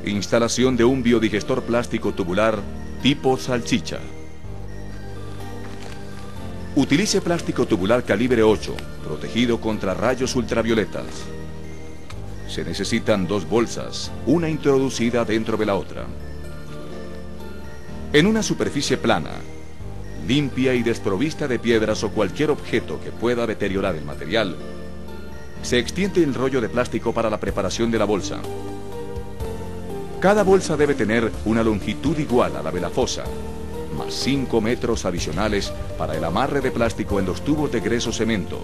Instalación de un biodigestor plástico tubular tipo salchicha. Utilice plástico tubular calibre 8, protegido contra rayos ultravioletas. Se necesitan 2 bolsas, una introducida dentro de la otra. En una superficie plana, limpia y desprovista de piedras o cualquier objeto que pueda deteriorar el material, se extiende el rollo de plástico para la preparación de la bolsa. Cada bolsa debe tener una longitud igual a la de la fosa, más 5 metros adicionales para el amarre de plástico en los tubos de gres o cemento,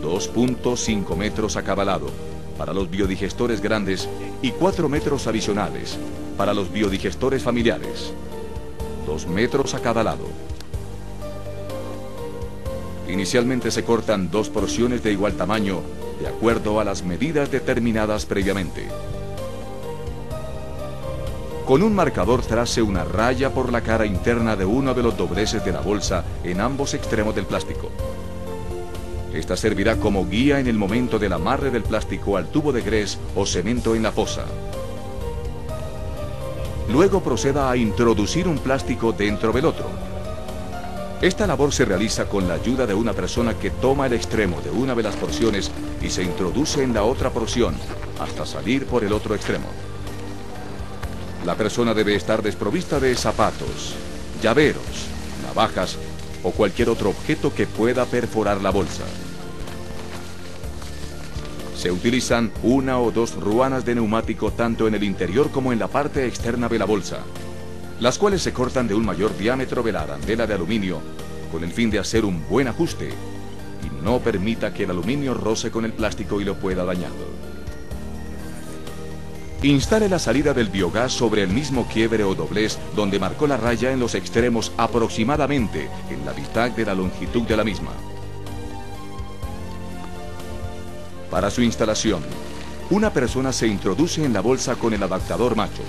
2.5 metros a cada lado para los biodigestores grandes y 4 metros adicionales para los biodigestores familiares, 2 metros a cada lado. Inicialmente se cortan 2 porciones de igual tamaño de acuerdo a las medidas determinadas previamente. Con un marcador trace una raya por la cara interna de uno de los dobleces de la bolsa en ambos extremos del plástico. Esta servirá como guía en el momento del amarre del plástico al tubo de gres o cemento en la fosa. Luego proceda a introducir un plástico dentro del otro. Esta labor se realiza con la ayuda de una persona que toma el extremo de una de las porciones y se introduce en la otra porción hasta salir por el otro extremo. La persona debe estar desprovista de zapatos, llaveros, navajas o cualquier otro objeto que pueda perforar la bolsa. Se utilizan 1 o 2 ruanas de neumático tanto en el interior como en la parte externa de la bolsa, las cuales se cortan de un mayor diámetro de la arandela de aluminio con el fin de hacer un buen ajuste y no permita que el aluminio roce con el plástico y lo pueda dañar. Instale la salida del biogás sobre el mismo quiebre o doblez donde marcó la raya en los extremos aproximadamente en la mitad de la longitud de la misma. Para su instalación, una persona se introduce en la bolsa con el adaptador macho,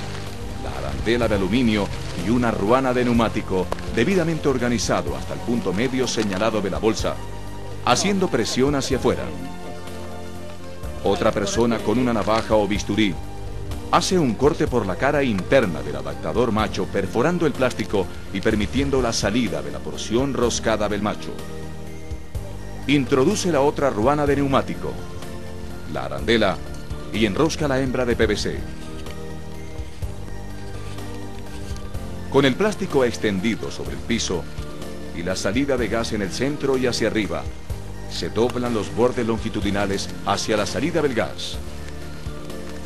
la arandela de aluminio y una ruana de neumático debidamente organizado hasta el punto medio señalado de la bolsa, haciendo presión hacia afuera. Otra persona con una navaja o bisturí hace un corte por la cara interna del adaptador macho perforando el plástico y permitiendo la salida de la porción roscada del macho. Introduce la otra ruana de neumático, la arandela y enrosca la hembra de PVC. Con el plástico extendido sobre el piso y la salida de gas en el centro y hacia arriba, se doblan los bordes longitudinales hacia la salida del gas.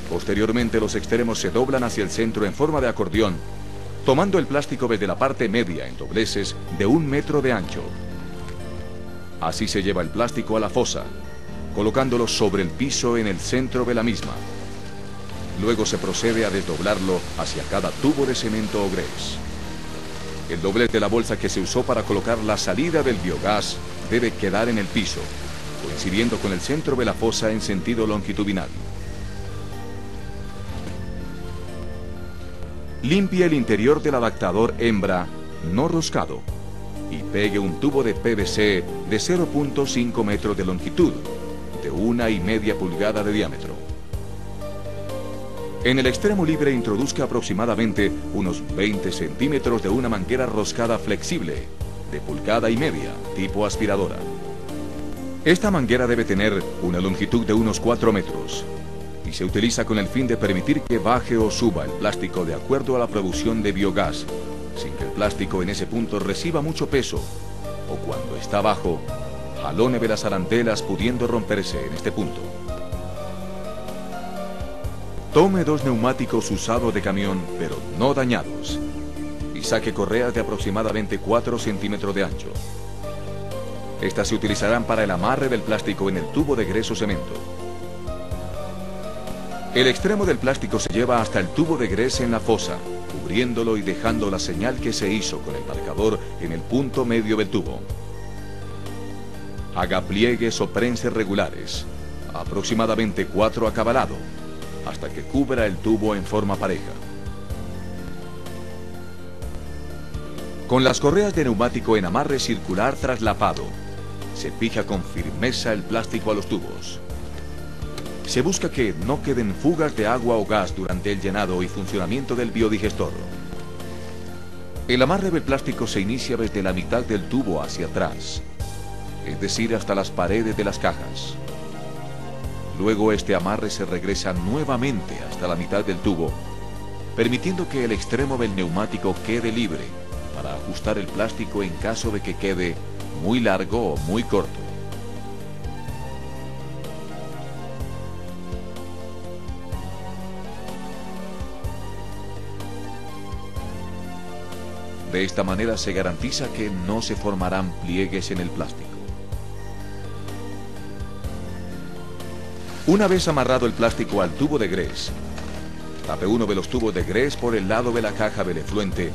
Posteriormente los extremos se doblan hacia el centro en forma de acordeón, tomando el plástico desde la parte media en dobleces de 1 metro de ancho. Así se lleva el plástico a la fosa, colocándolo sobre el piso en el centro de la misma. Luego se procede a desdoblarlo hacia cada tubo de cemento o gres. El doblez de la bolsa que se usó para colocar la salida del biogás debe quedar en el piso, coincidiendo con el centro de la fosa en sentido longitudinal. Limpie el interior del adaptador hembra no roscado y pegue un tubo de PVC de 0.5 metros de longitud, de 1,5 pulgadas de diámetro. En el extremo libre introduzca aproximadamente unos 20 centímetros de una manguera roscada flexible, de 1,5 pulgadas, tipo aspiradora. Esta manguera debe tener una longitud de unos 4 metros. Y se utiliza con el fin de permitir que baje o suba el plástico de acuerdo a la producción de biogás, sin que el plástico en ese punto reciba mucho peso, o cuando está bajo, jalone de las arandelas pudiendo romperse en este punto. Tome 2 neumáticos usados de camión, pero no dañados, y saque correas de aproximadamente 4 centímetros de ancho. Estas se utilizarán para el amarre del plástico en el tubo de gres o cemento. El extremo del plástico se lleva hasta el tubo de gres en la fosa, cubriéndolo y dejando la señal que se hizo con el marcador en el punto medio del tubo. Haga pliegues o prenses regulares, aproximadamente 4 a cada lado, hasta que cubra el tubo en forma pareja. Con las correas de neumático en amarre circular traslapado, se fija con firmeza el plástico a los tubos. Se busca que no queden fugas de agua o gas durante el llenado y funcionamiento del biodigestor. El amarre del plástico se inicia desde la mitad del tubo hacia atrás, es decir, hasta las paredes de las cajas. Luego este amarre se regresa nuevamente hasta la mitad del tubo, permitiendo que el extremo del neumático quede libre para ajustar el plástico en caso de que quede muy largo o muy corto. De esta manera se garantiza que no se formarán pliegues en el plástico. Una vez amarrado el plástico al tubo de grés, tape uno de los tubos de grés por el lado de la caja del efluente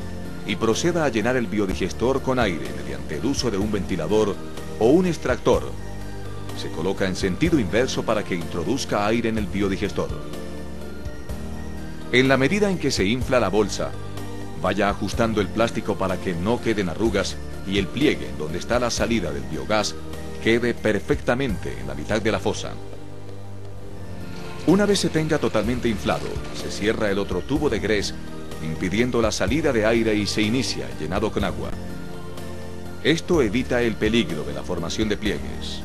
y proceda a llenar el biodigestor con aire mediante el uso de un ventilador o un extractor. Se coloca en sentido inverso para que introduzca aire en el biodigestor. En la medida en que se infla la bolsa, vaya ajustando el plástico para que no queden arrugas y el pliegue donde está la salida del biogás quede perfectamente en la mitad de la fosa. Una vez se tenga totalmente inflado, se cierra el otro tubo de grés, impidiendo la salida de aire y se inicia llenado con agua. Esto evita el peligro de la formación de pliegues.